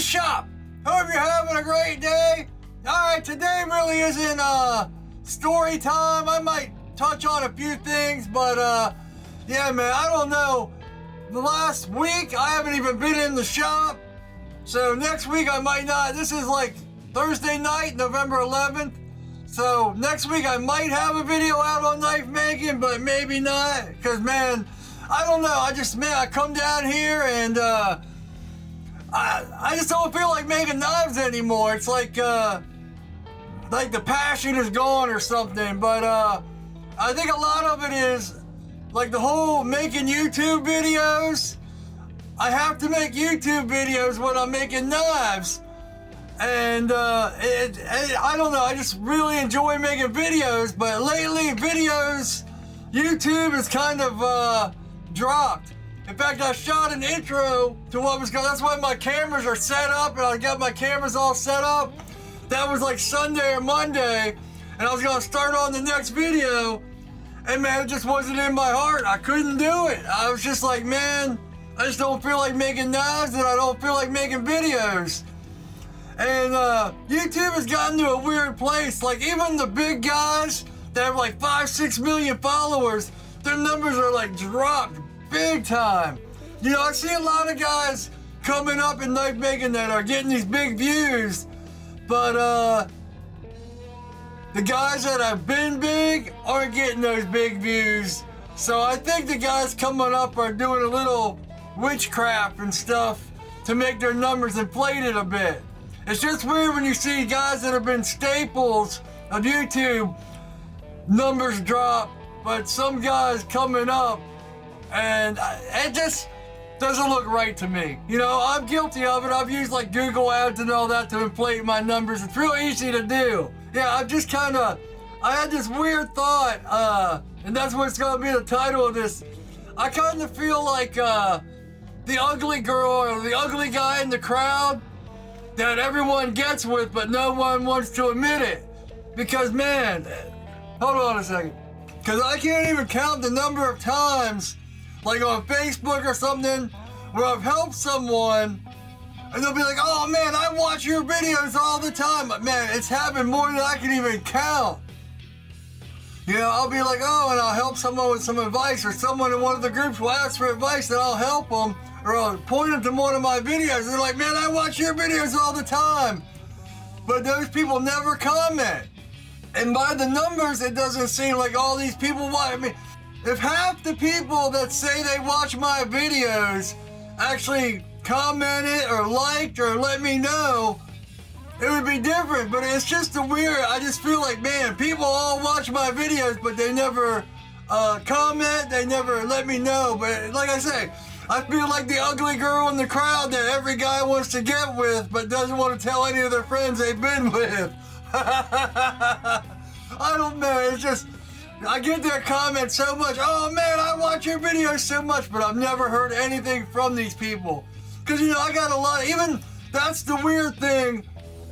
shop. Hope you're having a great day. Alright, today really isn't story time. I might touch on a few things, but yeah, man, I don't know. The last week I haven't even been in the shop, so next week I might not. This is like Thursday night, November 11th. So next week I might have a video out on knife making, but maybe not, because man, I don't know. I come down here and I just don't feel like making knives anymore. It's like the passion is gone or something. But I think a lot of it is like the whole making YouTube videos. I have to make YouTube videos when I'm making knives. And I don't know, I just really enjoy making videos, but lately YouTube has kind of dropped. In fact, I shot an intro to what was going. That's why my cameras are set up, and I got my cameras all set up. That was like Sunday or Monday, and I was gonna start on the next video, and man, it just wasn't in my heart. I couldn't do it. I was just like, man, I just don't feel like making knives, and I don't feel like making videos. And YouTube has gotten to a weird place. Like even the big guys that have like 5-6 million followers, their numbers are like dropped big time. You know, I see a lot of guys coming up in knife making that are getting these big views, but the guys that have been big aren't getting those big views. So I think the guys coming up are doing a little witchcraft and stuff to make their numbers inflated a bit. It's just weird when you see guys that have been staples of YouTube, numbers drop, but some guys coming up, and it just doesn't look right to me. You know, I'm guilty of it. I've used like Google Ads and all that to inflate my numbers. It's real easy to do. Yeah, I had this weird thought, and that's what's gonna be the title of this. I kind of feel like the ugly girl or the ugly guy in the crowd that everyone gets with, but no one wants to admit it. Because man, hold on a second. Because I can't even count the number of times, like on Facebook or something, where I've helped someone, and they'll be like, oh man, I watch your videos all the time. But man, it's happened more than I can even count. You know, I'll be like, oh, and I'll help someone with some advice, or someone in one of the groups will ask for advice, and I'll help them, or I'll point them to one of my videos. They're like, man, I watch your videos all the time. But those people never comment. And by the numbers, it doesn't seem like all these people watch. I mean, if half the people that say they watch my videos actually commented or liked or let me know, it would be different. But it's just I just feel like, man, people all watch my videos, but they never comment, they never let me know. But like I say, I feel like the ugly girl in the crowd that every guy wants to get with, but doesn't want to tell any of their friends they've been with. I don't know, it's just, I get their comments so much. Oh man, I watch your videos so much, but I've never heard anything from these people. Because, you know, I got a lot of, even, that's the weird thing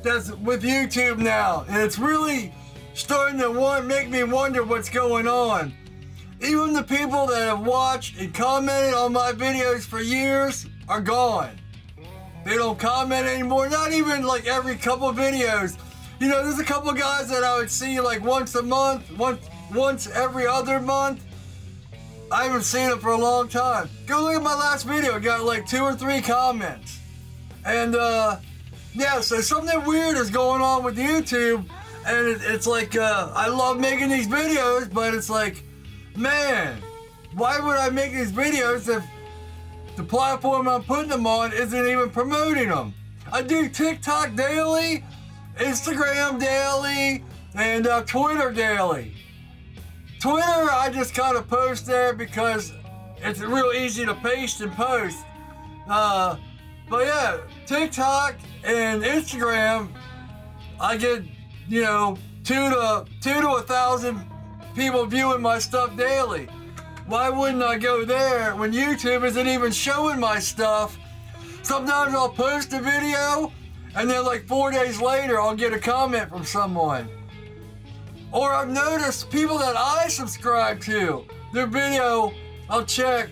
that's with YouTube now. And it's really starting to make me wonder what's going on. Even the people that have watched and commented on my videos for years are gone. They don't comment anymore, not even like every couple of videos. You know, there's a couple of guys that I would see like once a month, once every other month. I haven't seen them for a long time. Go look at my last video, it got like 2 or 3 comments. And yeah, so something weird is going on with YouTube, and it's like, I love making these videos, but it's like, man, why would I make these videos if the platform I'm putting them on isn't even promoting them? I do TikTok daily, Instagram daily, and Twitter daily. Twitter, I just kind of post there because it's real easy to paste and post. But yeah, TikTok and Instagram, I get, you know, 2 to 1,000 people viewing my stuff daily. Why wouldn't I go there when YouTube isn't even showing my stuff? Sometimes I'll post a video and then like 4 days later I'll get a comment from someone. Or I've noticed people that I subscribe to, their video, I'll check,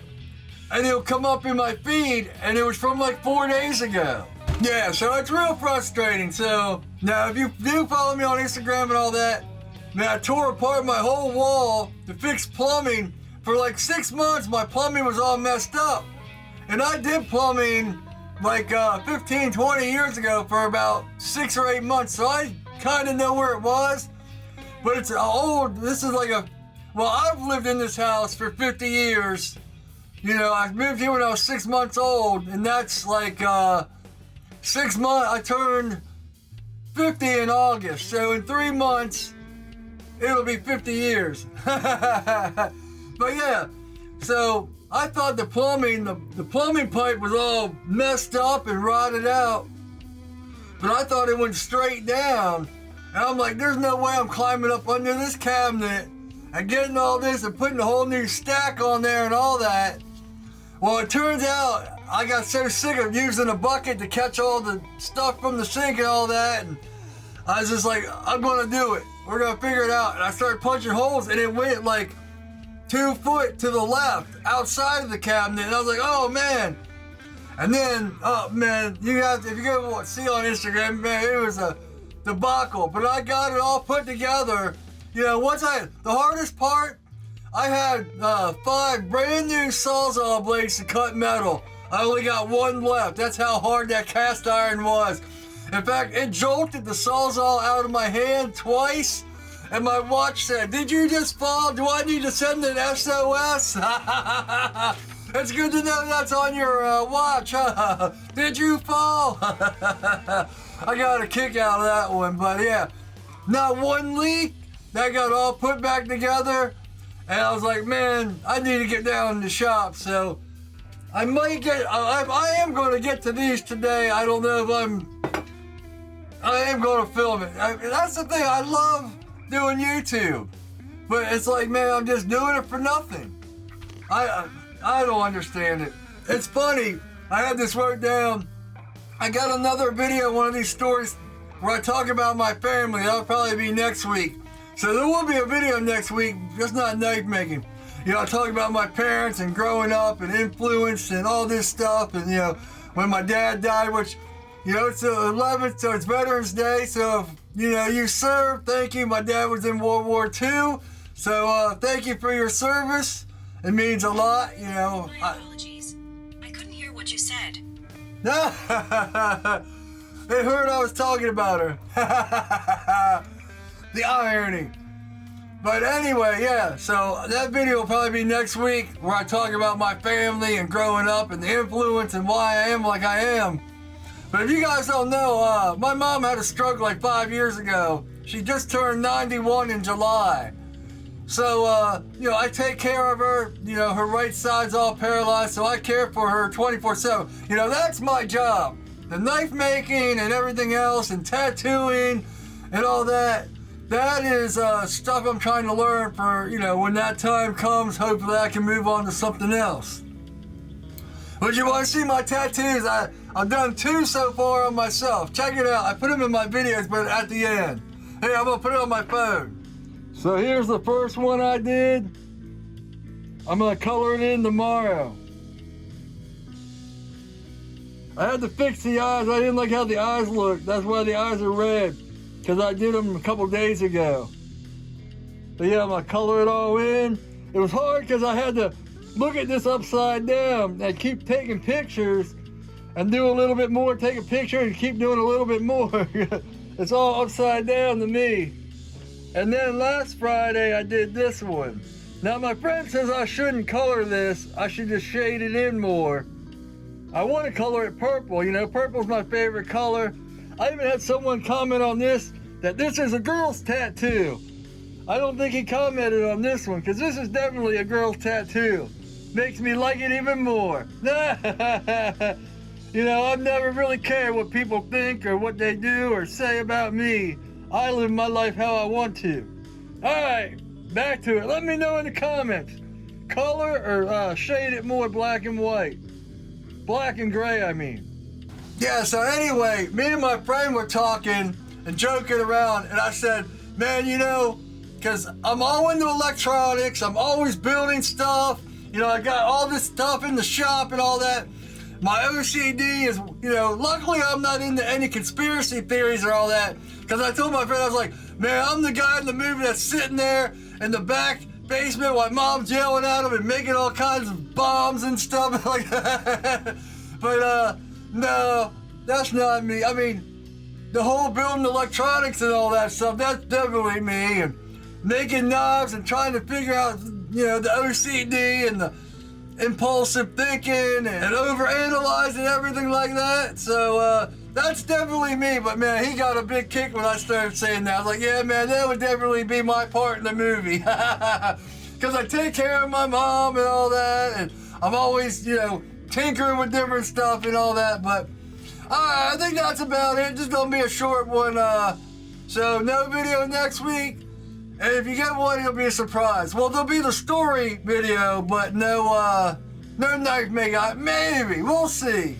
and it'll come up in my feed, and it was from like 4 days ago. Yeah, so it's real frustrating. So now if you do follow me on Instagram and all that, man, I tore apart my whole wall to fix plumbing. For like 6 months, my plumbing was all messed up. And I did plumbing like 15, 20 years ago for about 6 or 8 months. So I kind of know where it was. But it's old, this is like well, I've lived in this house for 50 years. You know, I moved here when I was 6 months old. And that's like 6 months, I turned 50 in August. So in 3 months, it'll be 50 years. But yeah, so I thought the plumbing pipe was all messed up and rotted out. But I thought it went straight down. And I'm like, there's no way I'm climbing up under this cabinet and getting all this and putting a whole new stack on there and all that. Well, it turns out I got so sick of using a bucket to catch all the stuff from the sink and all that. And I was just like, I'm gonna do it. We're gonna figure it out. And I started punching holes and it went like 2 foot to the left outside of the cabinet. And I was like, oh man. And then, oh man, if you go see on Instagram, man, it was a debacle. But I got it all put together. You know, the hardest part, I had 5 brand new Sawzall blades to cut metal. I only got 1 left. That's how hard that cast iron was. In fact, it jolted the Sawzall out of my hand twice. And my watch said, did you just fall? Do I need to send an SOS? It's good to know that's on your watch. Did you fall? I got a kick out of that one, but yeah. Not 1 leak. That got all put back together. And I was like, man, I need to get down in the shop. So I am going to get to these today. I don't know if I am going to film it. That's the thing. I love doing YouTube. But it's like, man, I'm just doing it for nothing. I don't understand it. It's funny. I had this wrote down. I got another video, one of these stories where I talk about my family. That'll probably be next week. So there will be a video next week, just not knife making. You know, I talk about my parents and growing up and influence and all this stuff. And, you know, when my dad died, which, you know, it's the 11th, so it's Veterans Day. So, if, you know, you served, thank you. My dad was in World War II. So thank you for your service. It means a lot, you know. My apologies. I couldn't hear what you said. It heard I was talking about her. The irony. But anyway, yeah, so that video will probably be next week where I talk about my family and growing up and the influence and why I am like I am. But if you guys don't know, my mom had a stroke like 5 years ago. She just turned 91 in July. So, you know, I take care of her. You know, her right side's all paralyzed, so I care for her 24/7. You know, that's my job. The knife making and everything else and tattooing and all that. That is stuff I'm trying to learn for, you know, when that time comes, hopefully I can move on to something else. But you want to see my tattoos? I've done 2 so far on myself. Check it out. I put them in my videos, but at the end. Hey, I'm going to put it on my phone. So here's the first one I did. I'm going to color it in tomorrow. I had to fix the eyes. I didn't like how the eyes looked. That's why the eyes are red. Because I did them a couple days ago. But yeah, I'm going to color it all in. It was hard because I had to look at this upside down and keep taking pictures and do a little bit more, take a picture and keep doing a little bit more. It's all upside down to me. And then last Friday I did this one. Now my friend says I shouldn't color this. I should just shade it in more. I want to color it purple. You know, purple's my favorite color. I even had someone comment on this, that this is a girl's tattoo. I don't think he commented on this one, because this is definitely a girl's tattoo. Makes me like it even more. You know, I've never really cared what people think or what they do or say about me. I live my life how I want to. Alright, back to it. Let me know in the comments. Color or shade it more black and white. Black and gray, I mean. Yeah, so anyway, me and my friend were talking and joking around, and I said, man, you know, because I'm all into electronics, I'm always building stuff, you know, I got all this stuff in the shop and all that, my OCD is, luckily I'm not into any conspiracy theories or all that. Because I told my friend, I was like, man, I'm the guy in the movie that's sitting there in the back basement while mom's yelling at him and making all kinds of bombs and stuff like that. But, no, that's not me. I mean, the whole building electronics and all that stuff, that's definitely me. And making knives and trying to figure out, the OCD and the impulsive thinking and overanalyzing everything like that. So, that's definitely me. But, man, he got a big kick when I started saying that. I was like, yeah, man, that would definitely be my part in the movie. Because I take care of my mom and all that. And I'm always, tinkering with different stuff and all that. But, I think that's about it. Just gonna be a short one. So, no video next week. And if you get one, it'll be a surprise. Well, there'll be the story video, but no knife making. Maybe. We'll see.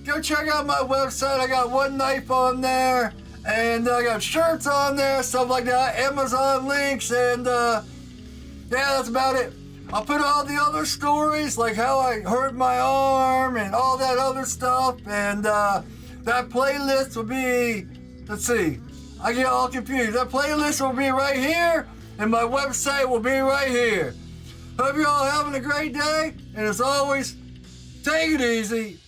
Go check out my website. I got one knife on there. And I got shirts on there, stuff like that. Amazon links. And, yeah, that's about it. I'll put all the other stories, like how I hurt my arm and all that other stuff. And, that playlist will be, let's see. I get all confused. That playlist will be right here, and my website will be right here. Hope you're all having a great day, and as always, take it easy.